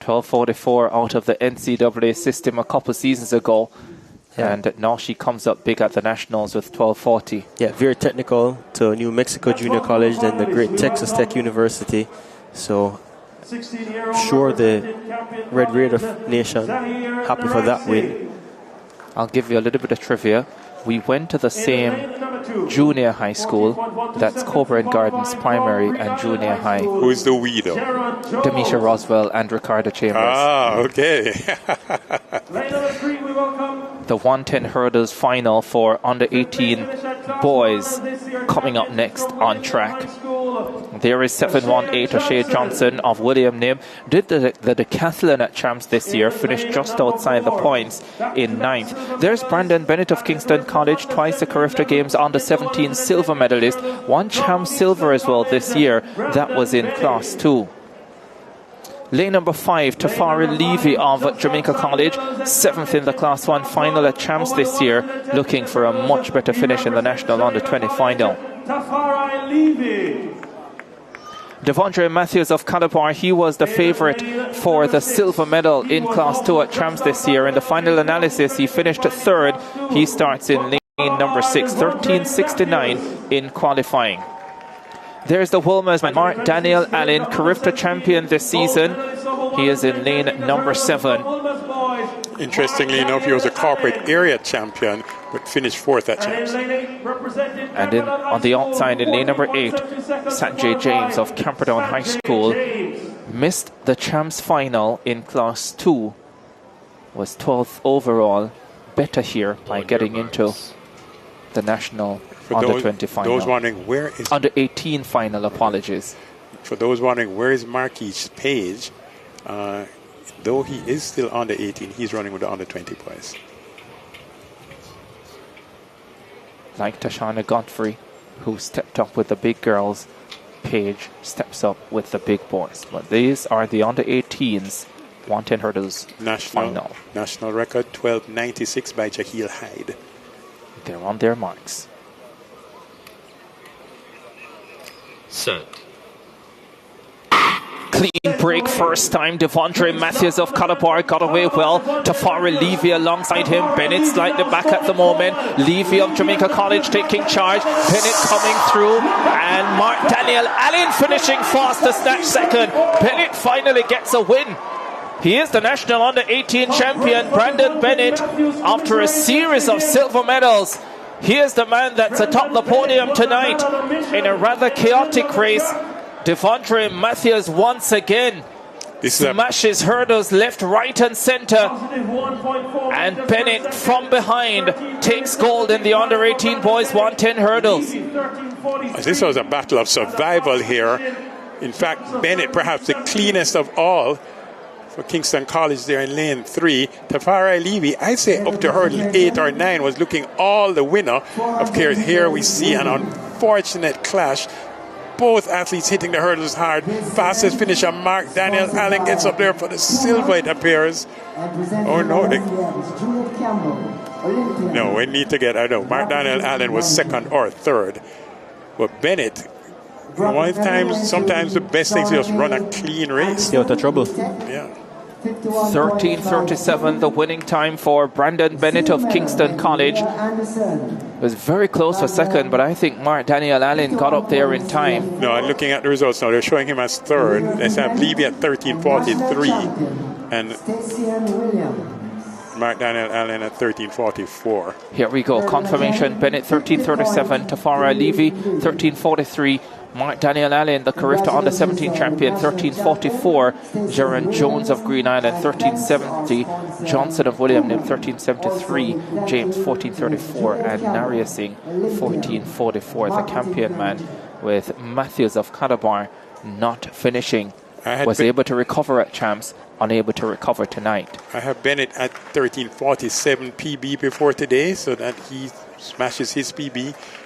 12:44 out of the NCAA system a couple seasons ago. Yeah. And now she comes up big at the Nationals with 12:40. Yeah, very technical to New Mexico Junior College, then the great Texas Tech University. So, sure the Red Raider Nation happy for that win. I'll give you a little bit of trivia. We went to the same junior high school. That's Coburn Gardens Primary and Junior High. Who's the we though? Demisha Roswell and Ricardo Chambers. Ah, okay. The 110 hurdles final for under 18 boys coming up next on track. There is 718 O'Shea Johnson of William Knibb. Did the decathlon at Champs this year, finished just outside the points in 9th. There's Brandon Bennett of Kingston College, twice the Carifta Games under 17 silver medalist, one Champs silver as well this year. That was in class 2. Lane number 5, Tafari Levy of Jamaica College, 7th in the Class 1 final at Champs this year, looking for a much better finish in the National Under 20 final. Tafari Levy. Devondre Matthews of Calabar, he was the favourite for the silver medal in Class 2 at Champs this year. In the final analysis, he finished 3rd. He starts in lane number 6, 13:69 in qualifying. There's the Wilmers man, Mark Daniel Allen, Carifta champion this season. He is in lane number 7. Interestingly enough, he was a corporate area champion, but finished 4th at Champs. And on the outside, in lane number 8, Sanjay James of Camperdown High School missed the Champs final in Class 2. Was 12th overall. Better here by getting into the National Under 20 final. Those wondering where is Under 18 final, apologies. For those wondering where is Marquis Page, though he is still under 18, he's running with the under 20 boys. Like Tashana Godfrey, who stepped up with the big girls, Page steps up with the big boys. But these are the under 18s 110 hurdles final. National record 12:96 by Jaheel Hyde. They're on their marks. Set. Clean break first time. Devondre Matthews of Calabar got away well. Tafari Levy alongside him. Bennett slightly back at the moment. Levy of Jamaica College taking charge. Bennett coming through. And Mark Daniel Allen finishing fast to snatch second. Bennett finally gets a win. He is the National Under 18 champion, Brandon Bennett, after a series of silver medals. He is the man that's atop the podium tonight in a rather chaotic race. Devondre Matthews once again smashes hurdles left, right and center. And Bennett from behind takes gold in the under 18 boys 110 hurdles. This was a battle of survival here. In fact, Bennett perhaps the cleanest of all for Kingston College there in lane 3. Tafari Levy, I'd say up to hurdle 8 or 9, was looking all the winner. Of course, here we see an unfortunate clash. Both athletes hitting the hurdles hard. Fastest finisher, Mark Daniel Allen, gets up there for the silver, it appears. Oh no, no, we need to get, I know, Mark Daniel Allen was 2nd or 3rd. But Bennett, sometimes the best thing is just run a clean race. Stay out of trouble. Yeah. 13:37, the winning time for Brandon Bennett of Kingston College. It was very close for second, but I think Mark Daniel Allen got up there in time. No, I'm looking at the results now. They're showing him as 3rd. They have Levy at 13:43, and Mark Daniel Allen at 13:44. Here we go. Confirmation. Bennett 13:37. Tafari Levy 13:43. Mark Daniel Allen, the Carifta Under 17 champion, 13:44. Jaron Jones of Green Island 13:70. Johnson of William Knibb 13:73. James 14:34. And Naria Singh 14:44. The campion man, with Matthews of Calabar not finishing. Was able to recover at Champs, unable to recover tonight. I have Bennett at 13:47 PB before today, so that he smashes his PB.